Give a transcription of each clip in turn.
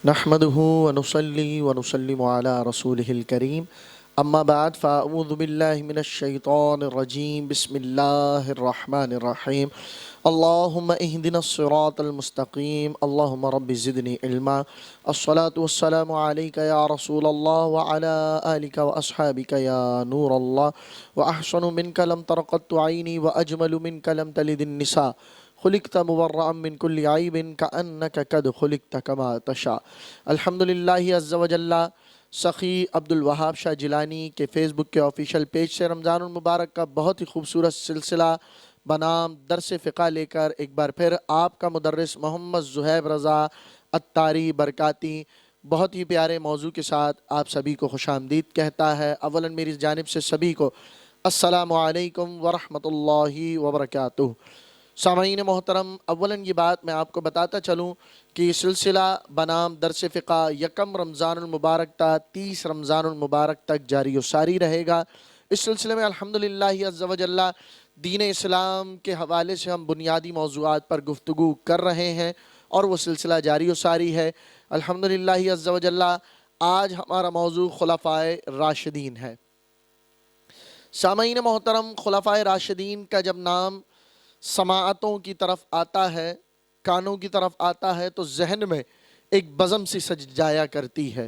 نحمده ونصلي ونسلم على رسوله الكريم اما بعد فاعوذ بالله من الشيطان الرجيم بسم الله الرحمن الرحيم اللهم اهدنا الصراط المستقيم اللهم رب زدني علما الصلاة والسلام عليك يا رسول الله وعلى آلك وأصحابك يا نور الله وأحسن منك لم تر قط عيني وأجمل منك لم تلد النساء خلقت مبرأ من كل عيب كأنك قد خلقت كما تشاء۔ الحمدللہ عز وجل سخی عبد الوہاب شاہ جیلانی کے فیس بک کے آفیشیل پیج سے رمضان المبارک کا بہت ہی خوبصورت سلسلہ بنام درس فقہ لے کر ایک بار پھر آپ کا مدرس محمد زہیب رضا اتاری برکاتی بہت ہی پیارے موضوع کے ساتھ آپ سبھی کو خوش آمدید کہتا ہے۔ اولاً میری جانب سے سبھی کو السلام علیکم ورحمۃ اللہ وبرکاتہ۔ سامعین محترم، اولاً یہ بات میں آپ کو بتاتا چلوں کہ یہ سلسلہ بنام درس فقہ یکم رمضان المبارک تا 30 رمضان المبارک تک جاری و ساری رہے گا۔ اس سلسلے میں الحمدللہ عز و جل دین اسلام کے حوالے سے ہم بنیادی موضوعات پر گفتگو کر رہے ہیں اور وہ سلسلہ جاری و ساری ہے۔ الحمدللہ عز و جل آج ہمارا موضوع خلفائے راشدین ہے۔ سامعین محترم، خلفائے راشدین کا جب نام سماعتوں کی طرف آتا ہے، کانوں کی طرف آتا ہے، تو ذہن میں ایک بزم سی سج جایا کرتی ہے،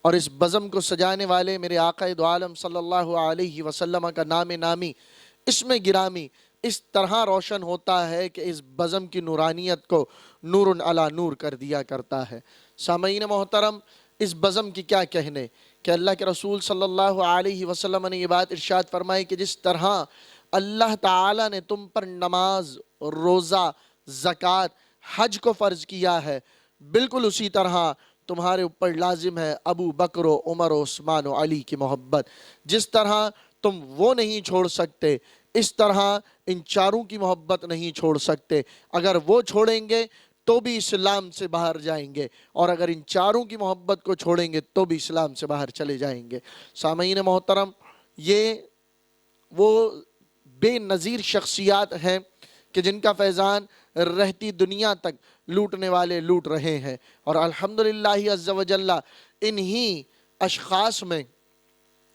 اور اس بزم کو سجانے والے میرے آقا دو عالم صلی اللہ علیہ وسلم کا نام نامی اسم گرامی اس طرح روشن ہوتا ہے کہ اس بزم کی نورانیت کو نور علی نور کر دیا کرتا ہے۔ سامعین محترم، اس بزم کی کیا کہنے کہ اللہ کے رسول صلی اللہ علیہ وسلم نے یہ بات ارشاد فرمائی کہ جس طرح اللہ تعالیٰ نے تم پر نماز، روزہ، زکوٰۃ، حج کو فرض کیا ہے، بالکل اسی طرح تمہارے اوپر لازم ہے ابو بکر و عمر و عثمان و علی کی محبت۔ جس طرح تم وہ نہیں چھوڑ سکتے، اس طرح ان چاروں کی محبت نہیں چھوڑ سکتے۔ اگر وہ چھوڑیں گے تو بھی اسلام سے باہر جائیں گے، اور اگر ان چاروں کی محبت کو چھوڑیں گے تو بھی اسلام سے باہر چلے جائیں گے۔ سامعین محترم، یہ وہ بے نظیر شخصیات ہیں کہ جن کا فیضان رہتی دنیا تک لوٹنے والے لوٹ رہے ہیں، اور الحمدللہ عز و جل انہی اشخاص میں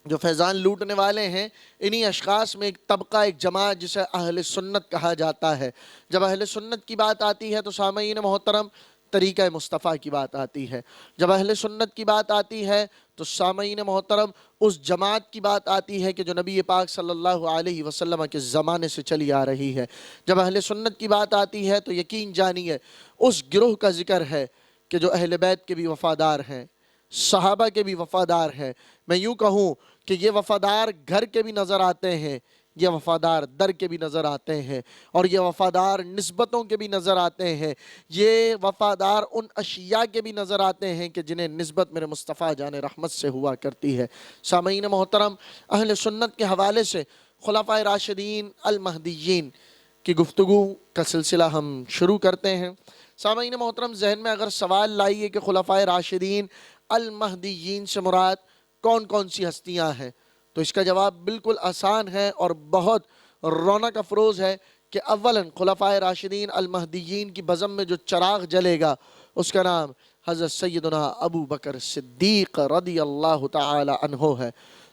جو فیضان لوٹنے والے ہیں، انہی اشخاص میں ایک طبقہ، ایک جماعت جسے اہل سنت کہا جاتا ہے۔ جب اہل سنت کی بات آتی ہے تو سامعین محترم طریقہ مصطفیٰ کی بات آتی ہے۔ جب اہل سنت کی بات آتی ہے تو سامعین محترم اس جماعت کی بات آتی ہے کہ جو نبی پاک صلی اللہ علیہ وسلم کے زمانے سے چلی آ رہی ہے۔ جب اہل سنت کی بات آتی ہے تو یقین جانیے اس گروہ کا ذکر ہے کہ جو اہل بیت کے بھی وفادار ہیں، صحابہ کے بھی وفادار ہیں۔ میں یوں کہوں کہ یہ وفادار گھر کے بھی نظر آتے ہیں، یہ وفادار در کے بھی نظر آتے ہیں، اور یہ وفادار نسبتوں کے بھی نظر آتے ہیں، یہ وفادار ان اشیاء کے بھی نظر آتے ہیں کہ جنہیں نسبت میرے مصطفیٰ جان رحمت سے ہوا کرتی ہے۔ سامعین محترم، اہل سنت کے حوالے سے خلفائے راشدین المہدیین کی گفتگو کا سلسلہ ہم شروع کرتے ہیں۔ سامعین محترم، ذہن میں اگر سوال لائیے کہ خلفائے راشدین المہدیین سے مراد کون کون سی ہستیاں ہیں، تو اس کا جواب بالکل آسان ہے اور بہت رونق افروز ہے کہ اولاً خلفائے راشدین المہدیین کی بزم میں جو چراغ جلے گا اس کا نام حضرت سیدنا ابو بکر صدیق رضی اللہ تعالی عنہ ہے۔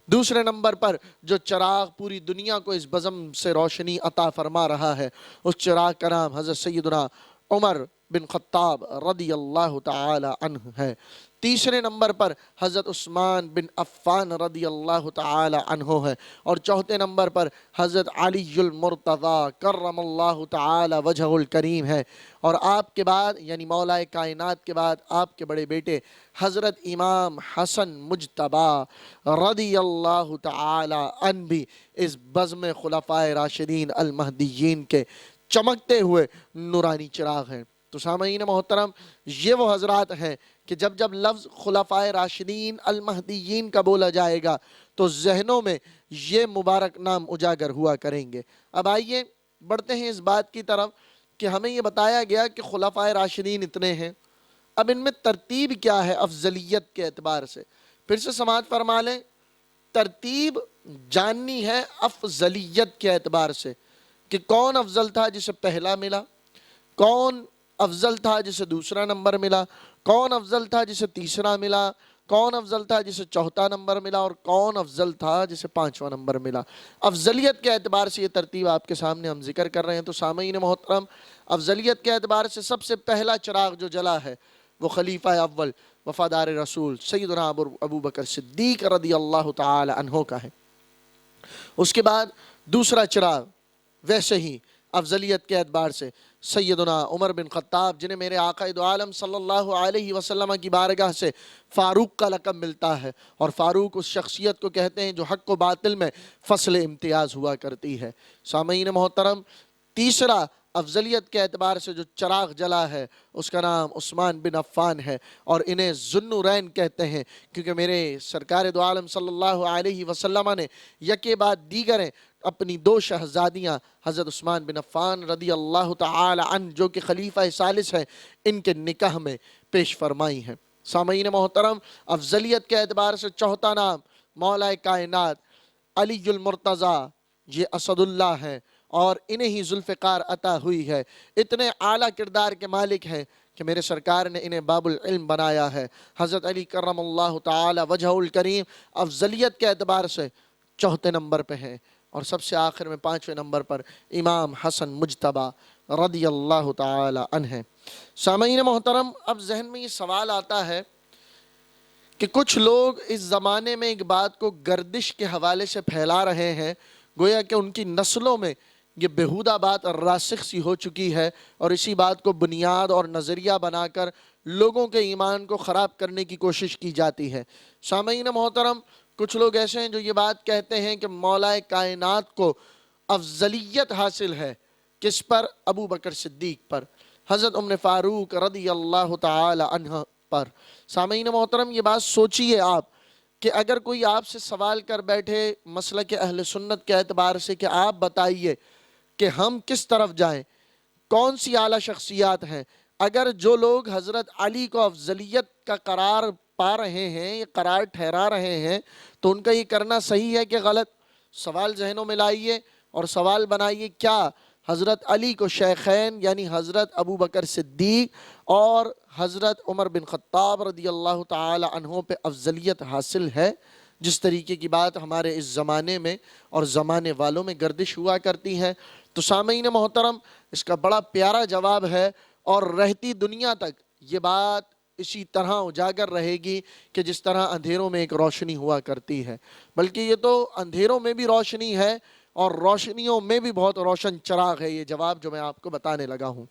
دوسرے نمبر پر جو چراغ پوری دنیا کو اس بزم سے روشنی عطا فرما رہا ہے، اس چراغ کا نام حضرت سیدنا عمر بن خطاب رضی اللہ تعالی عنہ ہے۔ تیسرے نمبر پر حضرت عثمان بن عفان رضی اللہ تعالی عنہ ہے، اور چوتھے نمبر پر حضرت علی المرتضی کرم اللہ تعالی وجہ الکریم ہے، اور آپ کے بعد یعنی مولا کائنات کے بعد آپ کے بڑے بیٹے حضرت امام حسن مجتبی رضی اللہ تعالی عنہ بھی اس بزم خلفائے راشدین المہدیین کے چمکتے ہوئے نورانی چراغ ہیں۔ تو سامعین محترم، یہ وہ حضرات ہیں کہ جب جب لفظ خلفائے راشدین المہدیین کا بولا جائے گا تو ذہنوں میں یہ مبارک نام اجاگر ہوا کریں گے۔ اب آئیے بڑھتے ہیں اس بات کی طرف کہ ہمیں یہ بتایا گیا کہ خلفائے راشدین اتنے ہیں، اب ان میں ترتیب کیا ہے افضلیت کے اعتبار سے؟ پھر سے سماعت فرما لیں، ترتیب جاننی ہے افضلیت کے اعتبار سے کہ کون افضل تھا جسے پہلا ملا، کون افضل تھا جسے دوسرا نمبر ملا، کون افضل تھا جسے تیسرا ملا، کون افضل تھا جسے چوتھا نمبر ملا، اور کون افضل تھا جسے پانچواں نمبر ملا۔ افضلیت کے اعتبار سے یہ ترتیب آپ کے سامنے ہم ذکر کر رہے ہیں۔ تو سامعین محترم، افضلیت کے اعتبار سے سب سے پہلا چراغ جو جلا ہے وہ خلیفہ اول وفادار رسول سیدنا ابو بکر صدیق رضی اللہ تعالی عنہ کا ہے۔ اس کے بعد دوسرا چراغ ویسے ہی افضلیت کے اعتبار سے سیدنا عمر بن خطاب، جنہیں میرے آقا دو عالم صلی اللہ علیہ وسلم کی بارگاہ سے فاروق کا لقب ملتا ہے، اور فاروق اس شخصیت کو کہتے ہیں جو حق و باطل میں فصل امتیاز ہوا کرتی ہے۔ سامعین محترم، تیسرا افضلیت کے اعتبار سے جو چراغ جلا ہے اس کا نام عثمان بن عفان ہے، اور انہیں ذو النورین کہتے ہیں، کیونکہ میرے سرکار دو عالم صلی اللہ علیہ وسلم نے یکے بعد دیگریں اپنی دو شہزادیاں حضرت عثمان بن عفان رضی اللہ تعالی عنہ جو کہ خلیفہ ثالث ہیں، ان کے نکاح میں پیش فرمائی ہیں۔ سامعین محترم، افضلیت کے اعتبار سے چوتھا نام مولا کائنات علی المرتضیٰ، یہ اسد اللہ ہیں، اور انہیں ہی ذوالفقار عطا ہوئی ہے۔ اتنے اعلیٰ کردار کے مالک ہیں کہ میرے سرکار نے انہیں باب العلم بنایا ہے۔ حضرت علی کرم اللہ تعالی وجہہ الکریم افضلیت کے اعتبار سے چوتھے نمبر پہ ہیں، اور سب سے آخر میں پانچویں نمبر پر امام حسن مجتبیٰ رضی اللہ تعالی عنہ ہیں۔ سامعین محترم، اب ذہن میں یہ سوال آتا ہے کہ کچھ لوگ اس زمانے میں ایک بات کو گردش کے حوالے سے پھیلا رہے ہیں، گویا کہ ان کی نسلوں میں یہ بیہودہ بات راسخ سی ہو چکی ہے، اور اسی بات کو بنیاد اور نظریہ بنا کر لوگوں کے ایمان کو خراب کرنے کی کوشش کی جاتی ہے۔ سامعین محترم، کچھ لوگ ایسے ہیں جو یہ بات کہتے ہیں کہ مولا کائنات کو افضلیت حاصل ہے، کس پر؟ ابو بکر صدیق پر، حضرت عمر فاروق رضی اللہ تعالی عنہ پر۔ سامعین محترم، یہ بات سوچئے آپ کہ اگر کوئی آپ سے سوال کر بیٹھے مسلک اہل سنت کے اعتبار سے کہ آپ بتائیے کہ ہم کس طرف جائیں، کون سی اعلیٰ شخصیات ہیں، اگر جو لوگ حضرت علی کو افضلیت کا قرار پا رہے ہیں، یہ قرار ٹھہرا رہے ہیں، تو ان کا یہ کرنا صحیح ہے کہ غلط؟ سوال ذہنوں میں لائیے اور سوال بنائیے، کیا حضرت علی کو شیخین یعنی حضرت ابو بکر صدیق اور حضرت عمر بن خطاب رضی اللہ تعالی عنہ پہ افضلیت حاصل ہے؟ جس طریقے کی بات ہمارے اس زمانے میں اور زمانے والوں میں گردش ہوا کرتی ہے۔ تو سامعین محترم، اس کا بڑا پیارا جواب ہے، اور رہتی دنیا تک یہ بات اسی طرح اجاگر رہے گی کہ جس طرح اندھیروں میں ایک روشنی ہوا کرتی ہے، بلکہ یہ تو اندھیروں میں بھی روشنی ہے اور روشنیوں میں بھی بہت روشن چراغ ہے، یہ جواب جو میں آپ کو بتانے لگا ہوں۔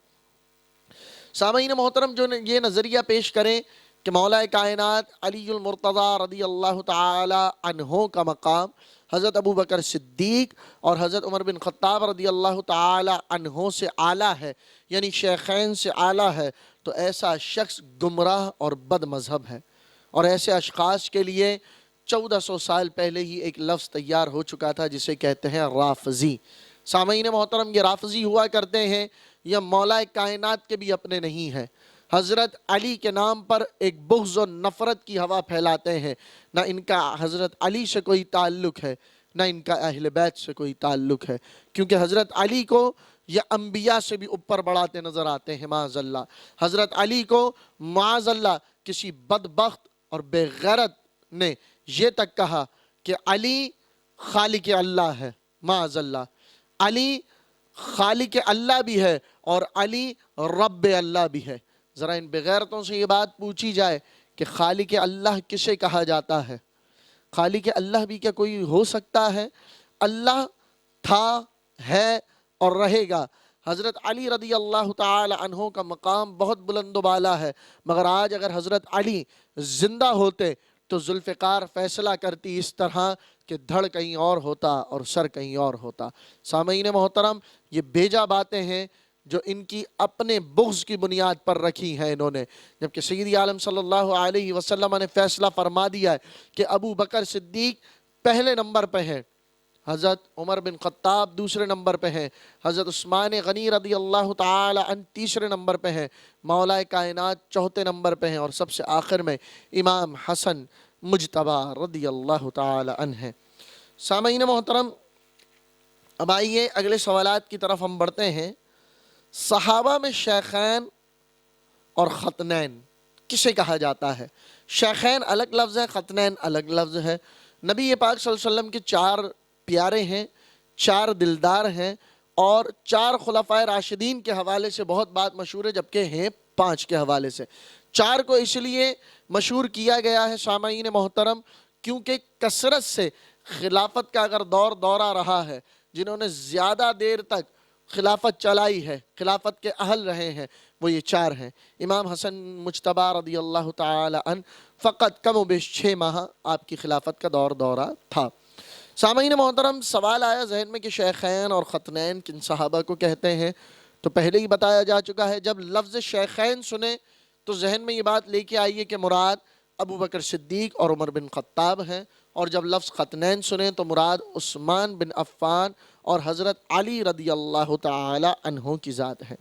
سامعین محترم، جو یہ نظریہ پیش کریں کہ مولا کائنات علی المرتضیٰ رضی اللہ تعالی عنہ کا مقام حضرت ابو بکر صدیق اور حضرت عمر بن خطاب رضی اللہ تعالی عنہ سے اعلیٰ ہے، یعنی شیخین سے اعلیٰ ہے، تو ایسا شخص گمراہ اور بد مذہب ہے، اور ایسے اشخاص کے لیے 1400 سال پہلے ہی ایک لفظ تیار ہو چکا تھا جسے کہتے ہیں رافضی۔ سامعین محترم، یہ رافضی ہوا کرتے ہیں، یہ مولا کائنات کے بھی اپنے نہیں ہیں، حضرت علی کے نام پر ایک بغض و نفرت کی ہوا پھیلاتے ہیں۔ نہ ان کا حضرت علی سے کوئی تعلق ہے، نہ ان کا اہل بیت سے کوئی تعلق ہے، کیونکہ حضرت علی کو یہ انبیاء سے بھی اوپر بڑھاتے نظر آتے ہیں معاذ اللہ۔ حضرت علی کو معاذ اللہ کسی بدبخت اور بے غیرت نے یہ تک کہا کہ علی خالق اللہ ہے، معاذ اللہ، علی خالق اللہ بھی ہے اور علی رب اللہ بھی ہے۔ ذرا ان بغیرتوں سے یہ بات پوچھی جائے کہ خالق اللہ کسے کہا جاتا ہے؟ خالق اللہ بھی کیا کوئی ہو سکتا ہے؟ اللہ تھا، ہے اور رہے گا۔ حضرت علی رضی اللہ تعالی عنہ کا مقام بہت بلند و بالا ہے، مگر آج اگر حضرت علی زندہ ہوتے تو ذوالفقار فیصلہ کرتی اس طرح کہ دھڑ کہیں اور ہوتا اور سر کہیں اور ہوتا۔ سامعین محترم، یہ بیجا باتیں ہیں جو ان کی اپنے بغض کی بنیاد پر رکھی ہیں انہوں نے، جبکہ سیدی عالم صلی اللہ علیہ وسلم نے فیصلہ فرما دیا ہے کہ ابو بکر صدیق پہلے نمبر پہ ہیں، حضرت عمر بن خطاب دوسرے نمبر پہ ہیں، حضرت عثمان غنی رضی اللہ تعالی عنہ تیسرے نمبر پہ ہیں، مولا کائنات چوتھے نمبر پہ ہیں، اور سب سے آخر میں امام حسن مجتبیٰ رضی اللہ تعالی عنہ ہیں۔ سامعین محترم، اب آئیے اگلے سوالات کی طرف ہم بڑھتے ہیں۔ صحابہ میں شیخین اور ختنین کسے کہا جاتا ہے؟ شیخین الگ لفظ ہے، ختنین الگ لفظ ہے۔ نبی پاک صلی اللہ علیہ وسلم کے 4 پیارے ہیں، 4 دلدار ہیں، اور 4 خلفائے راشدین کے حوالے سے بہت بات مشہور ہے، جبکہ ہیں 5 کے حوالے سے۔ 4 کو اس لیے مشہور کیا گیا ہے سامعین محترم کیونکہ کثرت سے خلافت کا اگر دورہ رہا ہے، جنہوں نے زیادہ دیر تک خلافت چلائی ہے، خلافت کے اہل رہے ہیں، وہ یہ 4 ہیں۔ امام حسن مجتبی رضی اللہ تعالی عنہ فقط کم و بیش 6 ماہ آپ کی خلافت کا دورہ تھا۔ سامعین محترم، سوال آیا ذہن میں کہ شیخین اور ختنین کن صحابہ کو کہتے ہیں؟ تو پہلے ہی بتایا جا چکا ہے، جب لفظ شیخین سنیں تو ذہن میں یہ بات لے کے آئیے کہ مراد ابو بکر صدیق اور عمر بن خطاب ہیں، اور جب لفظ ختنین سنیں تو مراد عثمان بن عفان اور حضرت علی رضی اللہ تعالی عنہ کی ذات ہے۔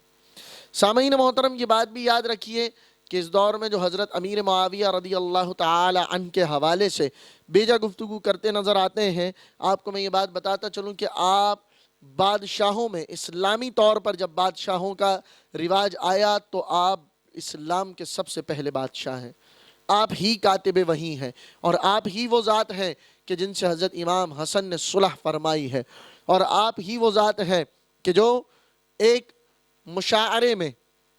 سامعین محترم، یہ بات بھی یاد رکھیے کہ اس دور میں جو حضرت امیر معاویہ رضی اللہ تعالی عنہ کے حوالے سے بیجا گفتگو کرتے نظر آتے ہیں، آپ کو میں یہ بات بتاتا چلوں کہ آپ بادشاہوں میں اسلامی طور پر جب بادشاہوں کا رواج آیا تو آپ اسلام کے سب سے پہلے بادشاہ ہیں، آپ ہی کاتب وحی ہیں، اور آپ ہی وہ ذات ہیں کہ جن سے حضرت امام حسن نے صلح فرمائی ہے، اور آپ ہی وہ ذات ہیں کہ جو ایک مشاعرے میں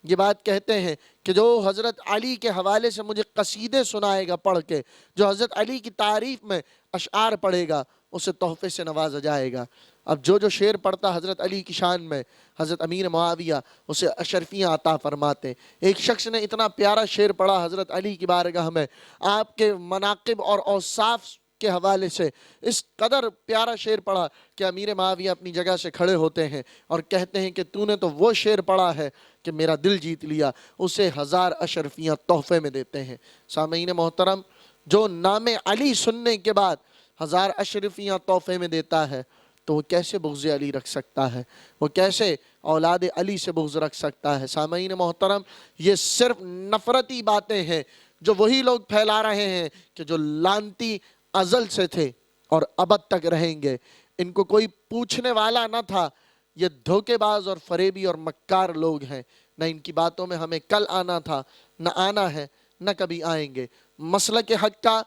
یہ بات کہتے ہیں کہ جو حضرت علی کے حوالے سے مجھے قصیدے سنائے گا پڑھ کے، جو حضرت علی کی تعریف میں اشعار پڑھے گا، اسے تحفے سے نوازا جائے گا۔ اب جو شعر پڑھتا حضرت علی کی شان میں، حضرت امیر معاویہ اسے اشرفیاں عطا فرماتے۔ ایک شخص نے اتنا پیارا شعر پڑھا حضرت علی کی بارگاہ میں، آپ کے مناقب اور اوصاف کے حوالے سے اس قدر پیارا شعر پڑھا کہ امیر معاویہ اپنی جگہ سے کھڑے ہوتے ہیں اور کہتے ہیں کہ تو نے تو وہ شعر پڑھا ہے کہ میرا دل جیت لیا، اسے 1000 اشرفیاں تحفے میں دیتے ہیں۔ سامعین محترم، جو نام علی سننے کے بعد 1000 اشرفیاں تحفے میں دیتا ہے تو وہ کیسے بغض علی رکھ سکتا ہے؟ وہ کیسے اولاد علی سے بغض رکھ سکتا ہے؟ سامعین محترم، یہ صرف نفرتی باتیں ہیں جو وہی لوگ پھیلا رہے ہیں کہ جو لانتی ازل سے تھے اور ابد تک رہیں گے۔ ان کو کوئی پوچھنے والا نہ تھا، یہ دھوکے باز اور فریبی اور مکار لوگ ہیں، نہ ان کی باتوں میں ہمیں کل آنا تھا، نہ آنا ہے، نہ کبھی آئیں گے۔ مسلک حق کا،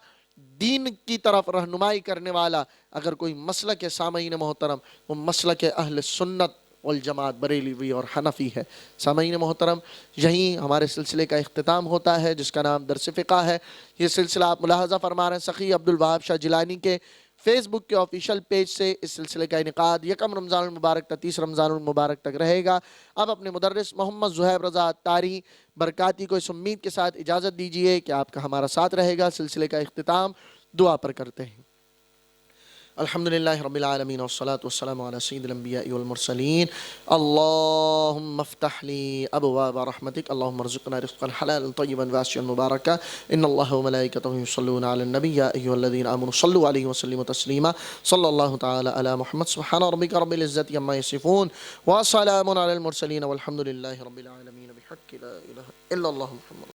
دین کی طرف رہنمائی کرنے والا اگر کوئی مسلک ہے سامعین محترم، وہ مسلک اہل سنت والجماعت بریلوی اور حنفی ہے۔ سامعین محترم، یہیں ہمارے سلسلے کا اختتام ہوتا ہے جس کا نام درس فقہ ہے۔ یہ سلسلہ آپ ملاحظہ فرما رہے ہیں سخی عبدالوہاب شاہ جیلانی کے فیس بک کے آفیشیل پیج سے اس سلسلے کا انعقاد 1 رمضان المبارک تا 30 رمضان المبارک تک رہے گا۔ اب اپنے مدرس محمد زہیب رضا عطاری برکاتی کو اس امید کے ساتھ اجازت دیجیے کہ آپ کا ہمارا ساتھ رہے گا۔ سلسلے کا اختتام دعا پر کرتے ہیں۔ الحمدللہ رب العالمین والصلاة والسلام علی سید الانبیاء والمرسلین۔ اللہم افتح لی ابواب رحمتک، اللہم ارزقنا رزقا حلالا طیبا واسعا مبارکا، ان اللہ وملائکتہ یصلون علی النبی یا ایھا الذین آمنوا صلوا علیہ وسلموا تسلیما، صلی اللہ تعالی علی محمد۔ سبحان ربک رب العزة عما یصفون وسلام علی المرسلین والحمدللہ رب العالمین، بحق لا الہ الا اللہ محمد۔